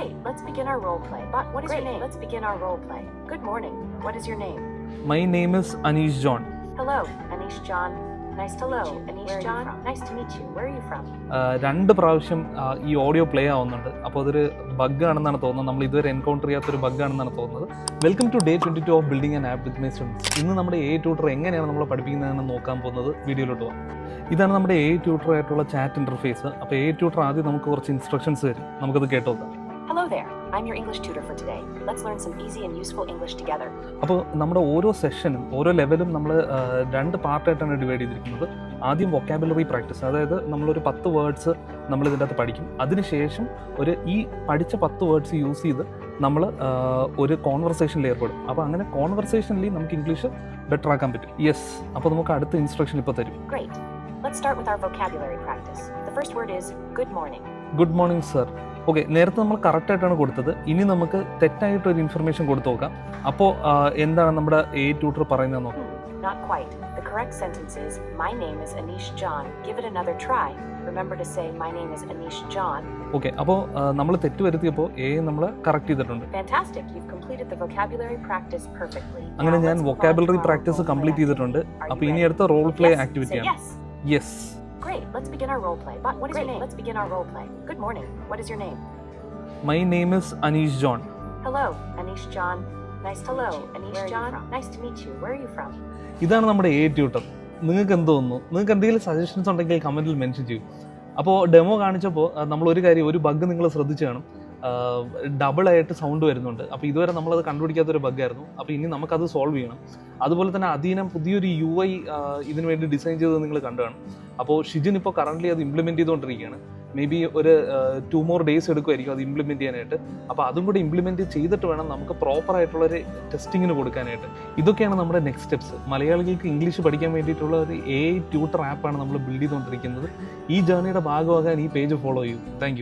Great, let's begin our role play. But what is your name? Let's begin our role play. Good morning. What is your name? My name is Anish John. Hello, Anish John. Nice to meet you. Anish John. Nice to meet you. Where are you from? രണ്ട് പ്രാവശ്യം ഈ audio play ആവുന്നുണ്ട്. അപ്പോൾ അതൊരു bug ആണെന്നാണ് തോന്നുന്നത്. നമ്മൾ ഇതുവരെ എൻകൗണ്ടർ ചെയ്യാത്തൊരു ബഗ് ആണെന്നാണ് തോന്നുന്നത്. Welcome to day 22 of building an app with my students. ഇന്ന് നമ്മുടെ AI ട്യൂട്ടർ എങ്ങനെയാണ് നമ്മൾ പഠിപ്പിക്കുന്നതെന്ന് നോക്കാൻ പോകുന്നത്. വീഡിയോയിലോട്ട് പോകാം. ഇതാണ് നമ്മുടെ AI ട്യൂട്ടർ ആയിട്ടുള്ള ചാറ്റ് ഇൻ്റർഫേസ്. അപ്പോൾ AI ട്യൂട്ടർ ആദ്യം നമുക്ക് കുറച്ച് ഇൻസ്ട്രക്ഷൻസ് തരും. നമുക്കത് കേട്ട് നോക്കാം. Hello there. I'm your English tutor for today. Let's learn some easy and useful English together. അപ്പോൾ നമ്മുടെ ഓരോ സെഷനും ഓരോ ലെവലും നമ്മൾ രണ്ട് പാർട്ടായിട്ടാണ് ഡിവൈഡ് ചെയ്തിരിക്കുന്നത്. ആദ്യം വൊക്കാബുലറി പ്രാക്ടീസ്, അതായത് നമ്മളൊരു 10 വേർഡ്സ് നമ്മൾ ഇതിൻ്റെ അകത്ത് പഠിക്കും. അതിനുശേഷം ഈ പഠിച്ച 10 വേർഡ്സ് യൂസ് ചെയ്ത് നമ്മൾ ഒരു കോൺവെർസേഷനിൽ ഏർപ്പെടും. അപ്പോൾ അങ്ങനെ കോൺവെർസേഷനിൽ നമുക്ക് ഇംഗ്ലീഷ് ബെറ്റർ ആക്കാൻ പറ്റും. യെസ്, അപ്പോൾ നമുക്ക് അടുത്ത ഇൻസ്ട്രക്ഷൻ ഇപ്പോൾ തരും. Great. Let's start with our vocabulary practice. The first word is good morning. Good morning sir. Okay, നേരത്തെ നമ്മൾ കറക്റ്റായിട്ടാണ് കൊടുത്തത്. ഇനി നമുക്ക് തെറ്റായിട്ടൊരു ഇൻഫർമേഷൻ കൊടുത്തു നോക്കാം. അപ്പോൾ എന്താണ് നമ്മുടെ AI ട്യൂട്ടർ പറയുന്നത് നോക്കാം. Not quite. The correct sentence is, my name is Anish John. Give it another try. Remember to say, my name is Anish John. Okay, അപ്പോൾ നമ്മൾ തെറ്റ് വരുത്തിയപ്പോൾ AI നമ്മൾ കറക്റ്റ് ചെയ്തിട്ടുണ്ട്. Fantastic. You've completed the vocabulary practice perfectly. അങ്ങനെ ഞാൻ vocabulary practice complete ചെയ്തിട്ടുണ്ട്. അപ്പോൾ ഇനി അടുത്ത റോൾ പ്ലേ ആക്ടിവിറ്റിയാണ്. Yes. Great. Let's begin our role play. But what is your name? Let's begin our role play. Good morning. What is your name? My name is Anish John. Hello, Anish John. Nice to meet you. Anish John. Nice to meet you. Where are you from? ഇതാണ് നമ്മുടെ AI tutor. നിങ്ങൾക്ക് എന്ത് തോന്നുന്നു? നിങ്ങൾക്ക് എന്തെങ്കിലും suggestions ഉണ്ടെങ്കിൽ കമൻറ്റിൽ mention ചെയ്യും. അപ്പോൾ ഡെമോ കാണിച്ചപ്പോൾ നമ്മൾ ഒരു ബഗ് നിങ്ങൾ ശ്രദ്ധിച്ചു കാണും. ഡബിളായിട്ട് സൗണ്ട് വരുന്നുണ്ട്. അപ്പോൾ ഇതുവരെ നമ്മളത് കണ്ടുപിടിക്കാത്തൊരു ബഗ്ഗായിരുന്നു. അപ്പോൾ ഇനി നമുക്കത് സോൾവ് ചെയ്യണം. അതുപോലെ തന്നെ അധീനം പുതിയൊരു UI ഇതിനു വേണ്ടി ഡിസൈൻ ചെയ്തത് നിങ്ങൾ കണ്ടു കാണും. അപ്പോൾ ഷിജിൻ ഇപ്പോൾ കറൻ്റ്ലി അത് ഇംപ്ലിമെൻറ്റ് ചെയ്തുകൊണ്ടിരിക്കുകയാണ്. മേ ബി ഒരു 2 more days എടുക്കുമായിരിക്കും അത് ഇംപ്ലിമെൻറ്റ് ചെയ്യാനായിട്ട്. അപ്പോൾ അതും കൂടി ഇംപ്ലിമെൻറ്റ് ചെയ്തിട്ട് വേണം നമുക്ക് പ്രോപ്പറായിട്ടുള്ളൊരു ടെസ്റ്റിങ്ങിന് കൊടുക്കാനായിട്ട്. ഇതൊക്കെയാണ് നമ്മുടെ നെക്സ്റ്റ് സ്റ്റെപ്സ്. മലയാളികൾക്ക് ഇംഗ്ലീഷ് പഠിക്കാൻ വേണ്ടിയിട്ടുള്ള ഒരു AI ട്യൂട്ടർ ആപ്പാണ് നമ്മൾ ബിൽഡ് ചെയ്തുകൊണ്ടിരിക്കുന്നത്. ഈ ജേർണിയുടെ ഭാഗമാകാൻ ഈ പേജ് ഫോളോ ചെയ്യൂ. Thank you.